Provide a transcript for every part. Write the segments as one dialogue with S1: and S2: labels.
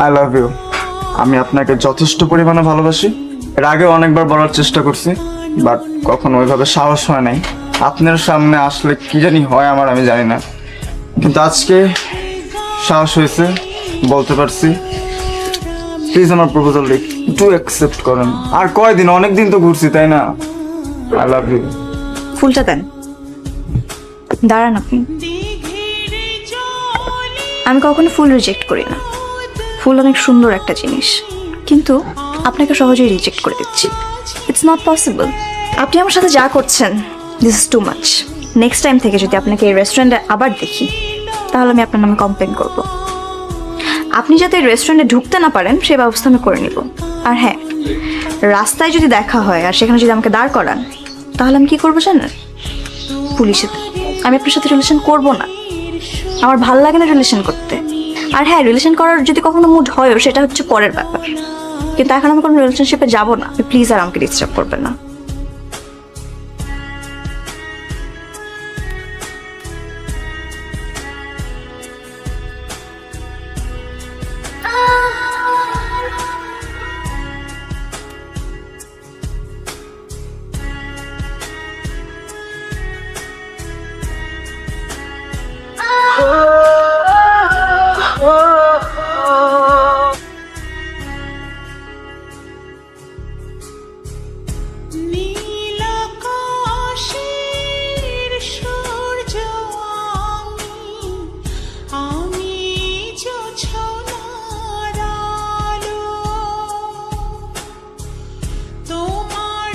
S1: I love you. আমি আপনাকে যথেষ্ট পরিমাণে ভালোবাসি। এর আগে অনেকবার বলার চেষ্টা করছি, বাট কখনো ওইভাবে সাহস হয় নাই। আপনার সামনে আসলে কি জানি হয় আমার, আমি জানি না, কিন্তু আজকে সাহস হয়েছে, বলতে পারছি। প্লিজ আমার প্রপোজালটা একটু অ্যাকসেপ্ট করেন। আর কয়দিন, অনেক দিন তো ঘুরছি, তাই না? I love you.
S2: ফুলটা দেন। দাঁড়ান আপনি। আমি কখনো ফুল রিজেক্ট করি না। ফুল অনেক সুন্দর একটা জিনিস, কিন্তু আপনাকে সহজেই রিজেক্ট করে দিচ্ছি। It's not possible. আপনি আমার সাথে যা করছেন, this is too much. Next time থেকে যদি আপনাকে এই রেস্টুরেন্টে আবার দেখি, তাহলে আমি আপনার নামে কমপ্লেন করব। আপনি যাতে এই রেস্টুরেন্টে ঢুকতে না পারেন সে ব্যবস্থা আমি করে নিব। আর হ্যাঁ, রাস্তায় যদি দেখা হয় আর সেখানে যদি আমাকে দাঁড় করান, তাহলে আমি কি করবো জানেন? পুলিশে। আমি আপনার সাথে রিলেশন করব না। আমার ভাল লাগে না রিলেশন করতে। আর হ্যাঁ, রিলেশন করার যদি কখনো মুড হয়, সেটা হচ্ছে পরের ব্যাপার, কিন্তু এখন আমি কোনো রিলেশনশিপে যাব না। প্লিজ আর আমাকে ডিস্টার্ব করবেন না।
S3: নীলাকাশের সূর্য আমি জোছনার আলো তোমার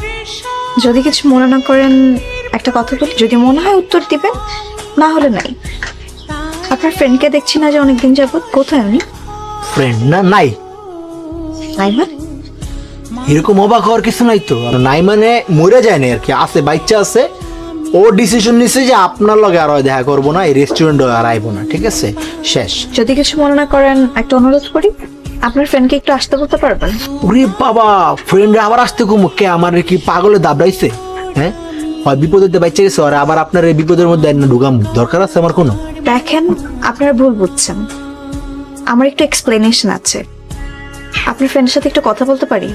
S2: যদি কিছু মনে না করেন একটা কথা বলি, যদি মনে হয় উত্তর দিবেন, না হলে নাই। আপনার ফ্রেন্ডকে দেখছি না যে অনেকদিন যাবত, কোথায় উনি?
S4: ফ্রেন্ড না, নাই।
S2: নাই মানে?
S4: এরকম অবাক হওয়ার কিছু নাই তো। নাই মানে মরে যায় না আর কি, আছে, বাচ্চা আছে। ও ডিসিশন নিছে যে আপনার লগে আর দেখা করবো না, এই রেস্টুরেন্টে আর আইবো না, ঠিক আছে, শেষ।
S2: যদি কিছু মনে না করেন একটা অনুরোধ করি, আপনার ফ্রেন্ডকে একটু আসতে বলতে পারবেন?
S4: ওরে বাবা, ফ্রেন্ডে আবার আসতে কমু কে? আমার কি পাগলে দাবড়াইছে? হ্যাঁ, হয় বিপদের বাচ্চা গেছে, আর আবার আপনার এই বিপদের মধ্যে ঢুকাম দরকার আছে আমার কোনো?
S2: দেখেন, আপনারা ভুল বুঝছেন। আমার একটু এক্সপ্লেনেশন আছে। আপনার ফ্রেন্ডের সাথে একটু কথা বলতে পারি?